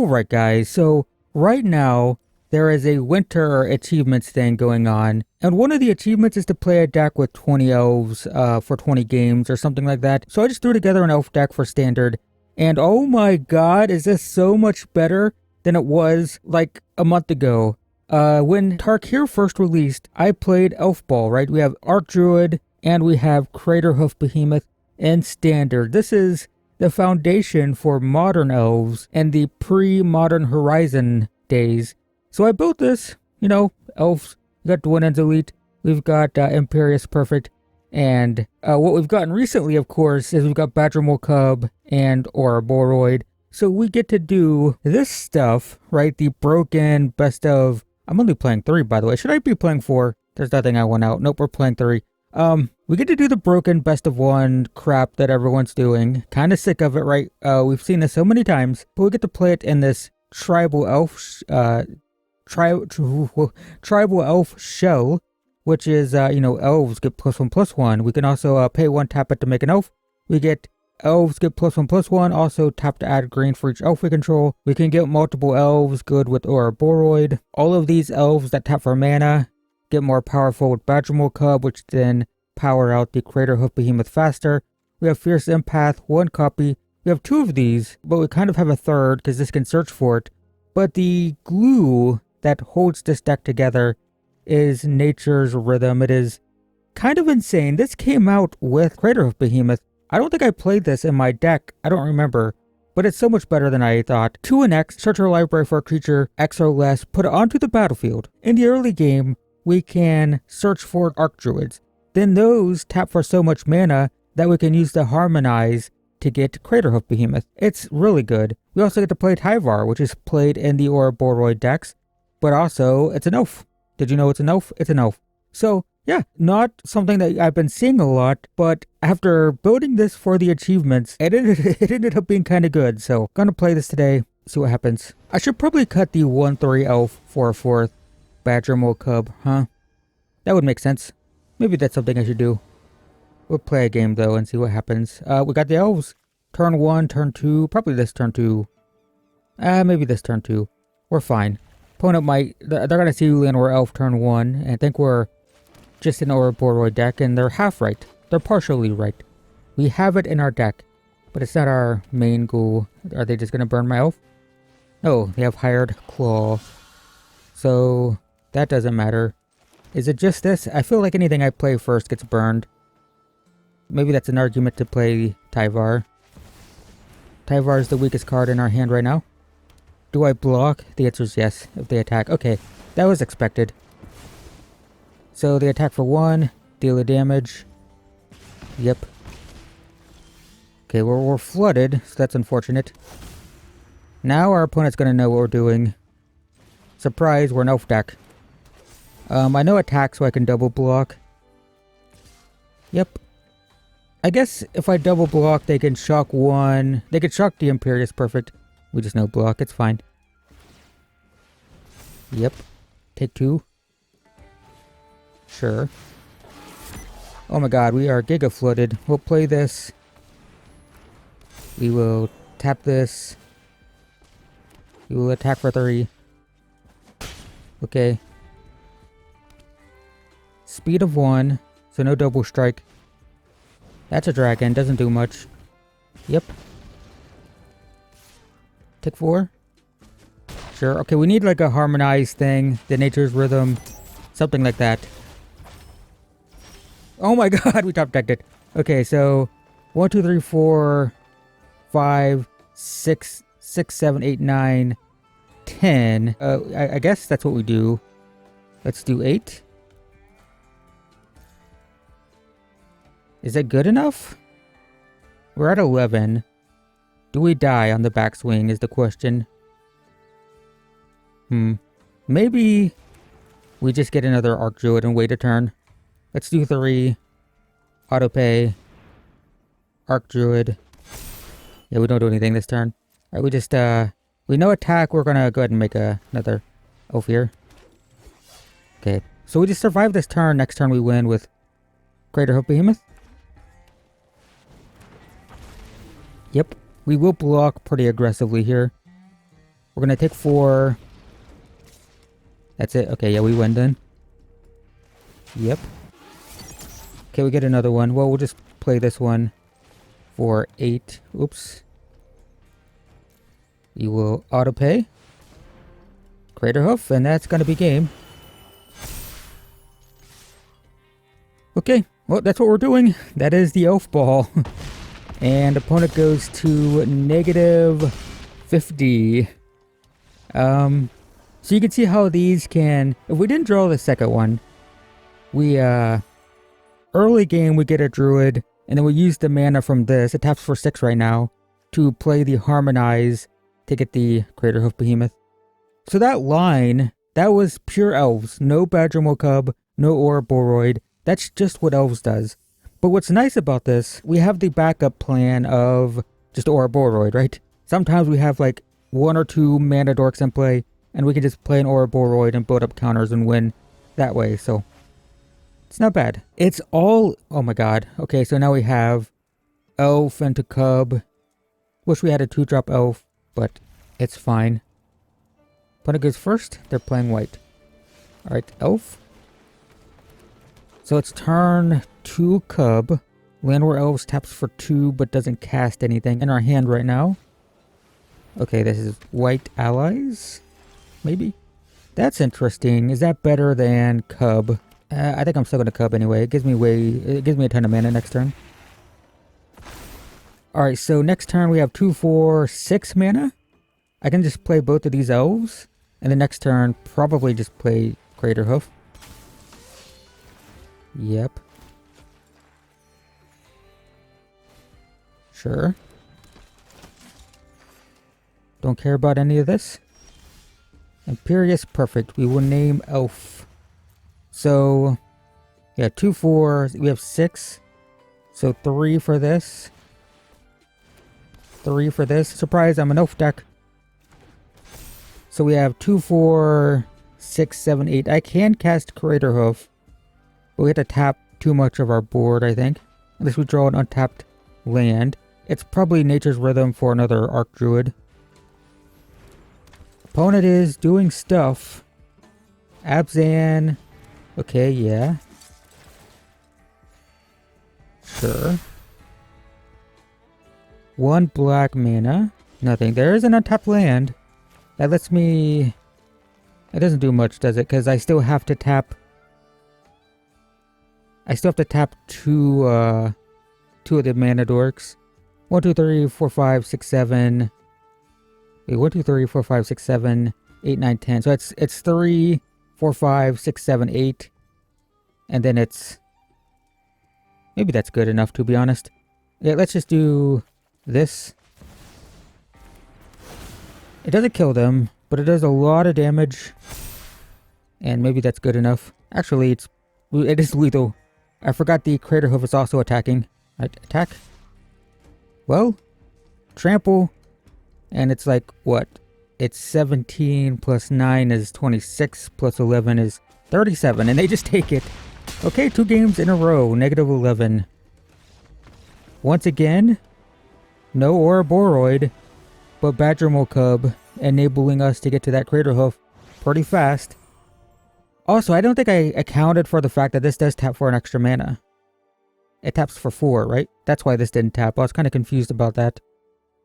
Alright guys, so right now there is a winter achievements thing going on, and one of the achievements is to play a deck with 20 elves for 20 games or something like that. So I just threw together an elf deck for standard, and oh my god, is this so much better than it was like a month ago. When Tarkir first released, I played Elfball, right? We have Archdruid and we have Craterhoof Behemoth in standard. This is the foundation for modern elves and the pre-modern Horizon days. So I built this, you know, elves. We got Dwynen's Elite, we've got Imperious Perfect, and what we've gotten recently, of course, is we've got Badgermole Cub and Ouroboroid. So we get to do this stuff, right? The broken best of... I'm only playing 3, by the way. Should I be playing 4? There's nothing I want out. Nope, we're playing 3. We get to do the broken best of 1 crap that everyone's doing. Kind of sick of it, right? We've seen this so many times, but we get to play it in this tribal elf, tribal elf shell, which is, you know, elves get +1/+1. We can also pay 1, tap it to make an elf. We get elves get +1/+1. Also tap to add green for each elf we control. We can get multiple elves good with Ouroboroid. All of these elves that tap for mana get more powerful with Badgermole Cub, which then power out the Craterhoof Behemoth faster. We have Fierce Empath, 1 copy. We have 2 of these, but we kind of have a third because this can search for it. But the glue that holds this deck together is Nature's Rhythm. It is kind of insane. This came out with Craterhoof Behemoth. I don't think I played this in my deck. I don't remember. But it's so much better than I thought. 2 and X, search our library for a creature, X or less, put it onto the battlefield. In the early game, we can search for Archdruids. Then those tap for so much mana that we can use to harmonize to get Craterhoof Behemoth. It's really good. We also get to play Tyvar, which is played in the Ouroboroid decks, but also it's an elf. Did you know it's an elf? It's an elf. So yeah, not something that I've been seeing a lot, but after building this for the achievements, it ended up being kind of good. So gonna play this today, see what happens. I should probably cut the 1/3 elf for a 4th Badgermole Cub, huh? That would make sense. Maybe that's something I should do. We'll play a game though and see what happens. We got the elves. Turn 1, turn 2, probably this turn 2. Maybe this turn 2. We're fine. Opponent might, they're gonna see land or elf turn 1 and think we're just an Ouroboroid deck, and they're half right. They're partially right. We have it in our deck, but it's not our main goal. Are they just gonna burn my elf? No, they have Hired Claw. So that doesn't matter. Is it just this? I feel like anything I play first gets burned. Maybe that's an argument to play Tyvar. Tyvar is the weakest card in our hand right now. Do I block? The answer is yes, if they attack. Okay, that was expected. So they attack for 1, deal a damage. Yep. Okay, we're flooded, so that's unfortunate. Now our opponent's gonna know what we're doing. Surprise, we're an elf deck. I know attack, so I can double block. Yep. I guess if I double block, they can shock 1. They can shock the Imperious Perfect. We just no block, it's fine. Yep. Take 2. Sure. Oh my god, we are giga flooded. We'll play this. We will tap this. We will attack for 3. Okay. Speed of 1, so no double strike. That's a dragon, doesn't do much. Yep. Tick 4. Sure. Okay, we need like a harmonized thing. The Nature's Rhythm. Something like that. Oh my god, we top decked it. Okay, so 1, 2, 3, 4, 5, 6, 7, 8, 9, 10. I guess that's what we do. Let's do 8. Is that good enough? We're at 11. Do we die on the backswing is the question. Maybe we just get another Archdruid and wait a turn. Let's do 3. Autopay. Archdruid. Yeah, we don't do anything this turn. Alright, we just, we know attack. We're gonna go ahead and make another elf here. Okay, so we just survive this turn. Next turn we win with Craterhoof Behemoth. Yep, we will block pretty aggressively here. We're gonna take 4. That's it. Okay, yeah, we win then. Yep. Okay, we get another one. Well, we'll just play this one for 8. Oops. You will auto-pay. Craterhoof, and that's gonna be game. Okay, well, that's what we're doing. That is the Elfball. And opponent goes to -50. So you can see how these can... If we didn't draw the second one, we, early game, we get a Druid, and then we use the mana from this. It taps for 6 right now to play the Harmonize to get the Craterhoof Behemoth. So that line, that was pure Elves. No Badgermole Cub, no Ouroboroid. That's just what Elves does. But what's nice about this, we have the backup plan of just Ouroboroid, right? Sometimes we have like 1 or 2 mana dorks in play, and we can just play an Ouroboroid and build up counters and win that way, so it's not bad. It's all... Oh my god. Okay, so now we have Elf into Cub. Wish we had a 2-drop Elf, but it's fine. Opponent goes first. They're playing white. Alright, Elf. So it's turn 2 Cub. Land where Elves taps for 2 but doesn't cast anything in our hand right now. Okay, this is white allies. Maybe. That's interesting. Is that better than Cub? I think I'm still going to Cub anyway. It gives me a ton of mana next turn. Alright, so next turn we have 2, 4, 6 mana. I can just play both of these Elves. And the next turn, probably just play Craterhoof. Yep. Sure. Don't care about any of this. Imperious, perfect. We will name Elf. So, yeah, 2, 4. We have 6. So 3 for this. 3 for this. Surprise, I'm an Elf deck. So we have 2, 4, 6, 7, 8. I can cast Craterhoof, but we have to tap too much of our board, I think. Unless we draw an untapped land. It's probably Nature's Rhythm for another Archdruid. Opponent is doing stuff. Abzan. Okay, yeah. Sure. 1 black mana. Nothing. There is an untapped land. That lets me... It doesn't do much, does it? Because I still have to tap... I still have to tap 2 of the mana dorks. 1, 2, 3, 4, 5, 6, 7... Wait, 1, 2, 3, 4, 5, 6, 7, 8, 9, 10. So it's 3, 4, 5, 6, 7, 8. And then it's... Maybe that's good enough, to be honest. Yeah, let's just do this. It doesn't kill them, but it does a lot of damage. And maybe that's good enough. Actually, it is lethal. I forgot the Craterhoof is also attacking. Right, attack. Well, trample. And it's like, what? It's 17 plus 9 is 26 plus 11 is 37. And they just take it. Okay, 2 games in a row. -11. Once again, no Ouroboroid, but Badgermole Cub, enabling us to get to that Craterhoof pretty fast. Also, I don't think I accounted for the fact that this does tap for an extra mana. It taps for 4, right? That's why this didn't tap. I was kind of confused about that.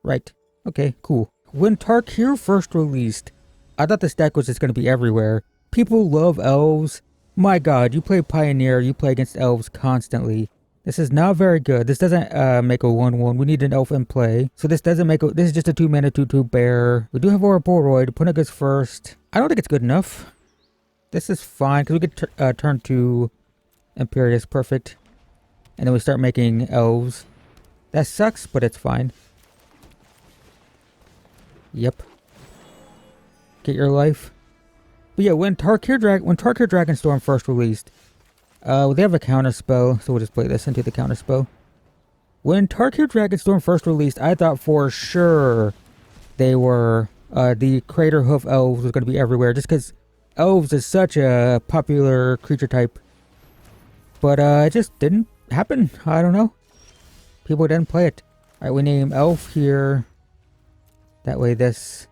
Right. Okay, cool. When Tarkir first released, I thought this deck was just going to be everywhere. People love Elves. My god, you play Pioneer, you play against Elves constantly. This is not very good. This doesn't make a 1-1. We need an Elf in play. So this doesn't make a... This is just a 2 mana 2/2 bear. We do have Ouroboroid. Opponent goes first. I don't think it's good enough. This is fine, because we get turn 2 Imperious. Perfect. And then we start making Elves. That sucks, but it's fine. Yep. Get your life. But yeah, when Tarkir Dragonstorm first released, they have a counter spell, so we'll just play this into the counter spell. When Tarkir Dragonstorm first released, I thought for sure they were the Craterhoof Elves was going to be everywhere, just because Elves is such a popular creature type. But it just didn't happen. I don't know. People didn't play it. Alright, we name Elf here. That way this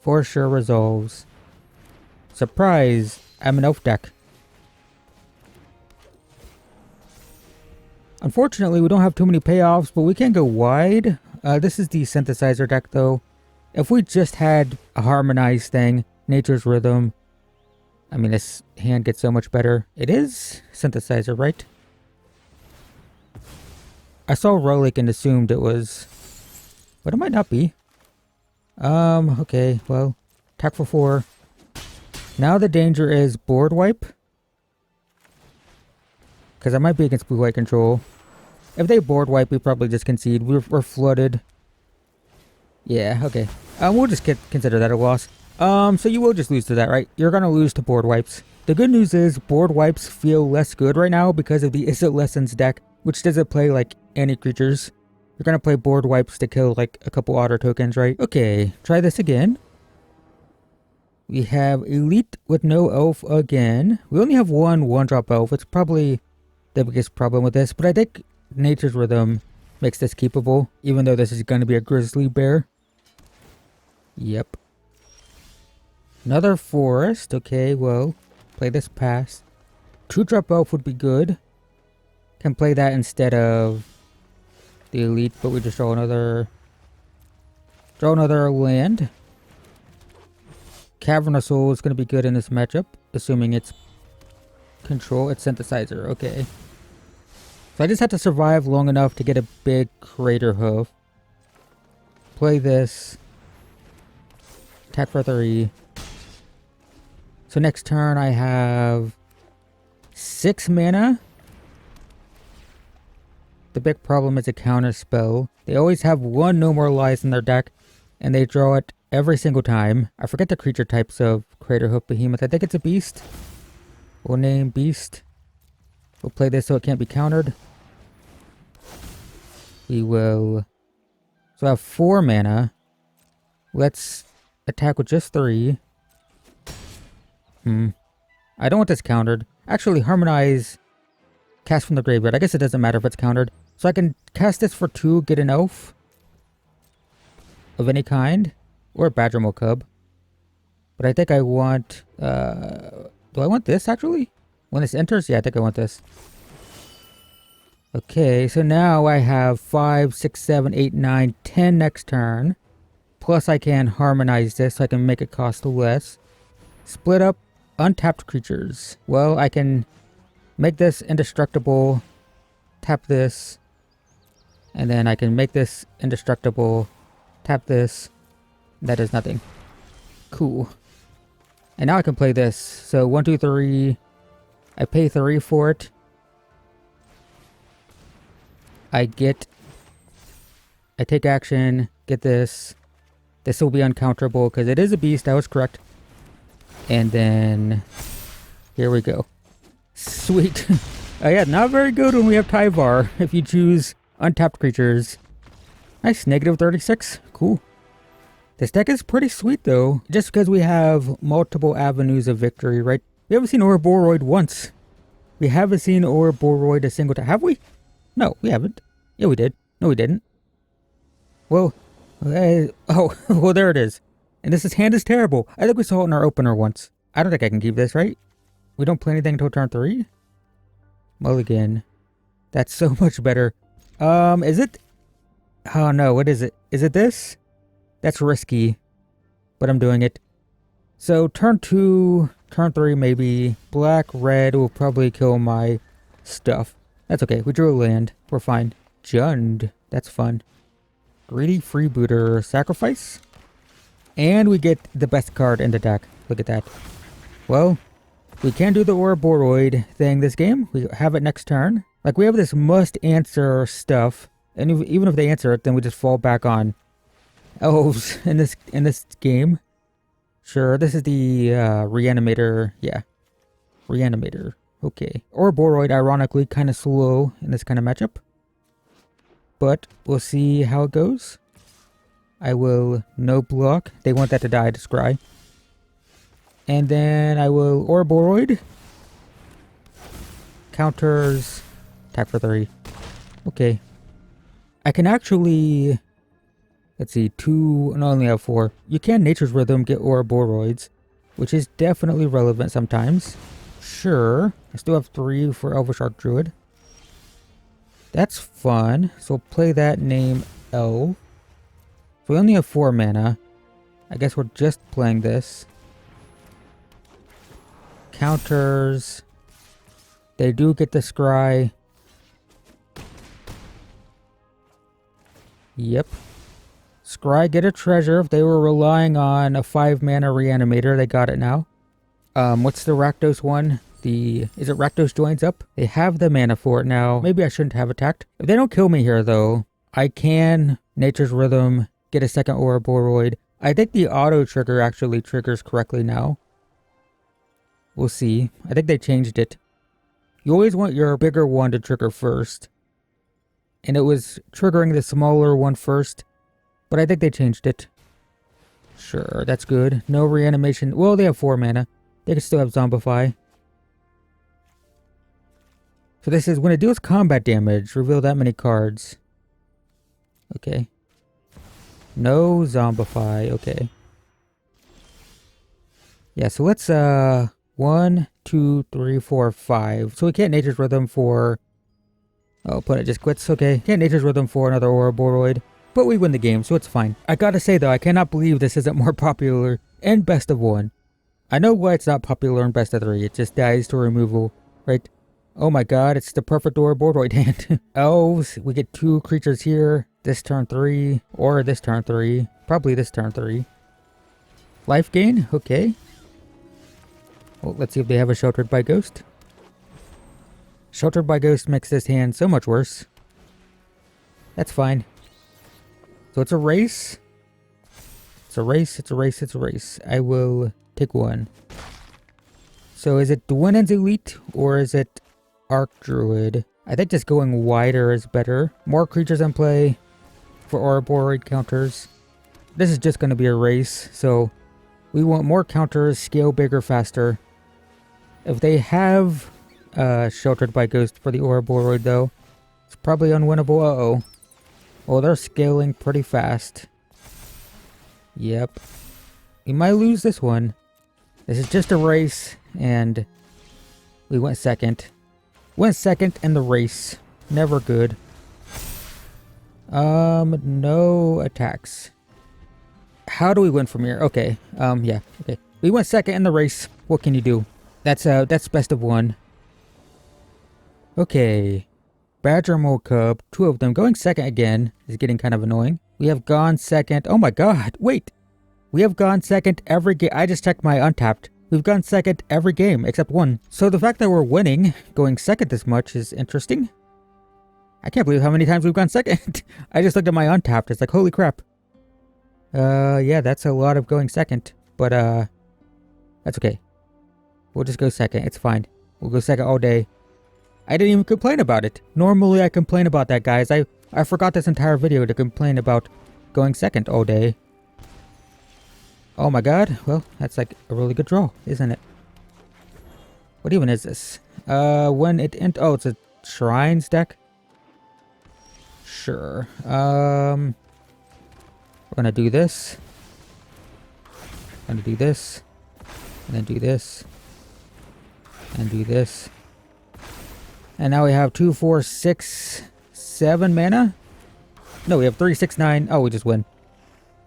For sure resolves. Surprise! I'm an elf deck. Unfortunately, we don't have too many payoffs, but we can go wide. This is the Synthesizer deck, though. If we just had a harmonized thing, Nature's Rhythm, I mean, this hand gets so much better. It is Synthesizer, right? I saw Relic and assumed it was, but it might not be. Okay, well, attack for 4. Now the danger is board wipe. Because I might be against blue-white control. If they board wipe, we probably just concede. We're flooded. Yeah, okay. We'll just consider that a loss. So you will just lose to that, right? You're gonna lose to board wipes. The good news is board wipes feel less good right now because of the Is It Lessons deck, which doesn't play like any creatures. You're gonna play board wipes to kill like a couple otter tokens, right? Okay, try this again. We have Elite with no elf again. We only have one drop elf. It's probably the biggest problem with this, but I think Nature's Rhythm makes this keepable, even though this is going to be a grizzly bear. Yep. Another forest. Okay, well, play this pass. 2-drop elf would be good. Can play that instead of the elite, but we just draw another land. Cavern of Soul is going to be good in this matchup, assuming it's control. It's Synthesizer. Okay. So I just had to survive long enough to get a big Craterhoof. Play this. Attack for 3. So next turn I have 6 mana. The big problem is a counter spell. They always have 1 No More Lies in their deck, and they draw it every single time. I forget the creature types of Craterhoof Behemoth. I think it's a beast. We'll name beast. We'll play this so it can't be countered. We will... So I have 4 mana. Let's attack with just 3. I don't want this countered. Actually, Harmonize. Cast from the graveyard. I guess it doesn't matter if it's countered. So I can cast this for 2, get an elf. Of any kind. Or a Badgermole Cub. But I think I want... do I want this, actually? When this enters? Yeah, I think I want this. Okay, so now I have 5, 6, 7, 8, 9, 10 next turn. Plus I can harmonize this so I can make it cost less. Split up untapped creatures. Well, I can make this indestructible. Tap this. And then I can make this indestructible. Tap this. That does nothing. Cool. And now I can play this. So 1, 2, 3. I pay 3 for it. I take action, get this. This will be uncounterable because it is a beast. I was correct. And then here we go. Sweet. Oh yeah, not very good when we have Tyvar. If you choose untapped creatures. Nice, negative 36. Cool. This deck is pretty sweet though, just because we have multiple avenues of victory, right? We haven't seen Ouroboroid once. We haven't seen Ouroboroid a single time. Have we? No, we haven't. Yeah, we did. No, we didn't. Well, oh, well, there it is. And this hand is terrible. I think we saw it in our opener once. I don't think I can keep this, right? We don't play anything until turn 3? Mulligan. That's so much better. Is it? Oh no, what is it? Is it this? That's risky. But I'm doing it. So turn 2, turn 3 maybe. Black, red will probably kill my stuff. That's okay. We drew a land. We're fine. Jund. That's fun. Greedy Freebooter. Sacrifice. And we get the best card in the deck. Look at that. Well, we can do the Ouroboroid thing this game. We have it next turn. Like, we have this must answer stuff. And even if they answer it, then we just fall back on Elves in this game. Sure, this is the Reanimator. Yeah. Reanimator. Okay. Ouroboroid, ironically, kind of slow in this kind of matchup. But we'll see how it goes. I will no block. They want that to die to scry. And then I will Ouroboroid. Counters. Attack for 3. Okay. I can actually Let's see, 2, no, I only have 4. You can Nature's Rhythm get Ouroboroids, which is definitely relevant sometimes. Sure. I still have 3 for Elvish Archdruid. That's fun. So we'll play that, name Elf. So we only have 4 mana. I guess we're just playing this. Counters. They do get the Scry. Yep. Scry get a treasure. If they were relying on a 5 mana Reanimator, they got it now. What's the Rakdos one? Is it Rakdos joins up? They have the mana for it now. Maybe I shouldn't have attacked. If they don't kill me here though, I can Nature's Rhythm, get a second Ouroboroid. I think the auto trigger actually triggers correctly now. We'll see. I think they changed it. You always want your bigger one to trigger first. And it was triggering the smaller one first. But I think they changed it. Sure, that's good. No reanimation. Well, they have 4 mana. They can still have Zombify. So this is when it deals combat damage, reveal that many cards. Okay. No Zombify. Okay. Yeah, so let's 1, 2, 3, 4, 5. So we can't Nature's Rhythm for... Oh, opponent just quits. Okay. Can't Nature's Rhythm for another Ouroboroid. But we win the game, so it's fine. I gotta say though, I cannot believe this isn't more popular in Best of 1. I know why it's not popular in Best of 3. It just dies to removal, right? Oh my god, it's the perfect Ouroboroid hand. Elves, we get 2 creatures here. This turn 3, or this turn 3. Probably this turn 3. Lifegain, okay. Well, let's see if they have a Sheltered by Ghost. Sheltered by Ghost makes this hand so much worse. That's fine. So it's a race. It's a race, it's a race, it's a race. I will take 1. So is it Dwynen's Elite or is it Archdruid? I think just going wider is better. More creatures in play for Ouroboroid counters. This is just going to be a race, so we want more counters, scale bigger, faster. If they have Sheltered by Ghost for the Ouroboroid though, it's probably unwinnable. Uh-oh. Well, they're scaling pretty fast. Yep. We might lose this one. This is just a race, and we went second. Went second in the race. Never good. No attacks. How do we win from here? Okay. Yeah. Okay. We went second in the race. What can you do? That's Best of 1. Okay. Badgermole Cub, 2 of them. Going second again is getting kind of annoying. We have gone second. Oh my god, wait. We have gone second every game. I just checked my Untapped. We've gone second every game except 1. So the fact that we're winning, going second this much is interesting. I can't believe how many times we've gone second. I just looked at my Untapped. It's like, holy crap. Yeah, that's a lot of going second. But, that's okay. We'll just go second. It's fine. We'll go second all day. I didn't even complain about it. Normally I complain about that, guys. I forgot this entire video to complain about going second all day. Oh my god. Well, that's like a really good draw, isn't it? What even is this? When it oh, it's a Shrines deck? Sure. We're gonna do this. Gonna do this. And then do this. And do this. And now we have 2, 4, 6, 7 mana? No, we have 3, 6, 9. Oh, we just win.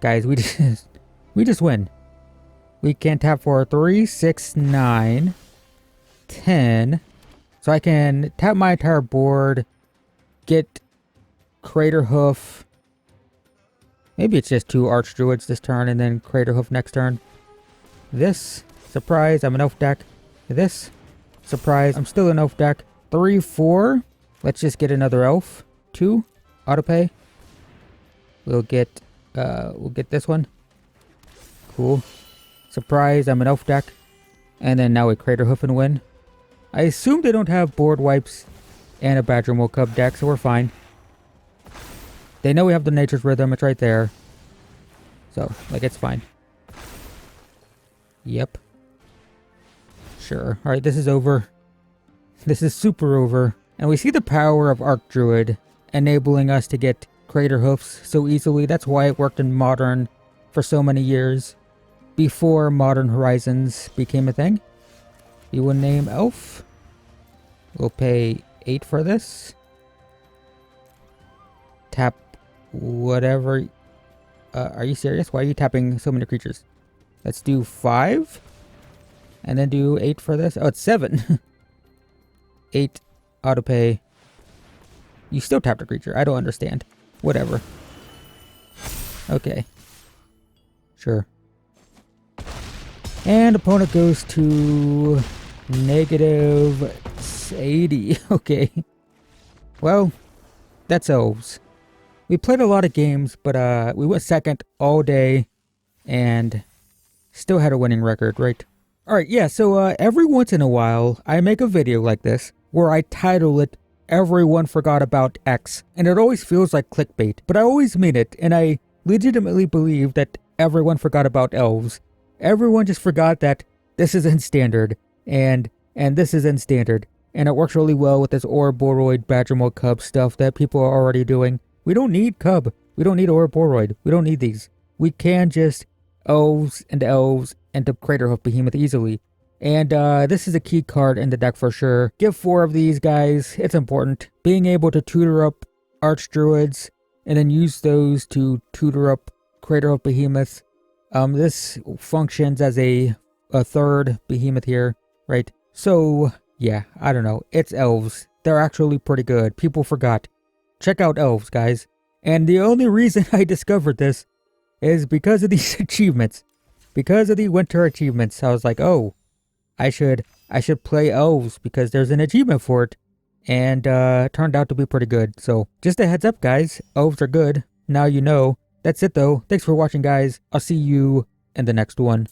Guys, we just win. We can tap for 3, 6, 9, 10. So I can tap my entire board, get Craterhoof. Maybe it's just 2 Archdruids this turn and then Craterhoof next turn. This, surprise, I'm an elf deck. This, surprise, I'm still an elf deck. 3, 4. Let's just get another elf. 2. Autopay. We'll get this one. Cool. Surprise, I'm an elf deck. And then now we Craterhoof and win. I assume they don't have board wipes and a Badgermole Cub deck, so we're fine. They know we have the Nature's Rhythm, it's right there. So, like, it's fine. Yep. Sure. Alright, this is over. This is super over. And we see the power of Archdruid enabling us to get Craterhoofs so easily. That's why it worked in Modern for so many years. Before Modern Horizons became a thing. We will name Elf. We'll pay 8 for this. Tap whatever. Are you serious? Why are you tapping so many creatures? Let's do 5. And then do 8 for this. Oh, it's 7. 8 autopay. You still tapped a creature. I don't understand. Whatever. Okay. Sure. And opponent goes to negative 80. Okay. Well, that's Elves. We played a lot of games, but we went second all day and still had a winning record, right? Alright, yeah, so every once in a while, I make a video like this where I title it, Everyone Forgot About X, and it always feels like clickbait, but I always mean it, and I legitimately believe that everyone forgot about Elves. Everyone just forgot that this is in Standard, and this is in Standard, and it works really well with this Ouroboroid, Badgermole Cub stuff that people are already doing. We don't need Cub. We don't need Ouroboroid. We don't need these. We can just Elves and the Craterhoof Behemoth easily. And this is a key card in the deck for sure. Give 4 of these guys. It's important. Being able to tutor up Archdruids and then use those to tutor up Craterhoof Behemoth. This functions as a third Behemoth here, right? So, yeah, I don't know. It's Elves. They're actually pretty good. People forgot. Check out Elves, guys. And the only reason I discovered this is because of these achievements. Because of the winter achievements. I was like, oh, I should play Elves because there's an achievement for it. And turned out to be pretty good. So, just a heads up, guys. Elves are good. Now you know. That's it, though. Thanks for watching, guys. I'll see you in the next one.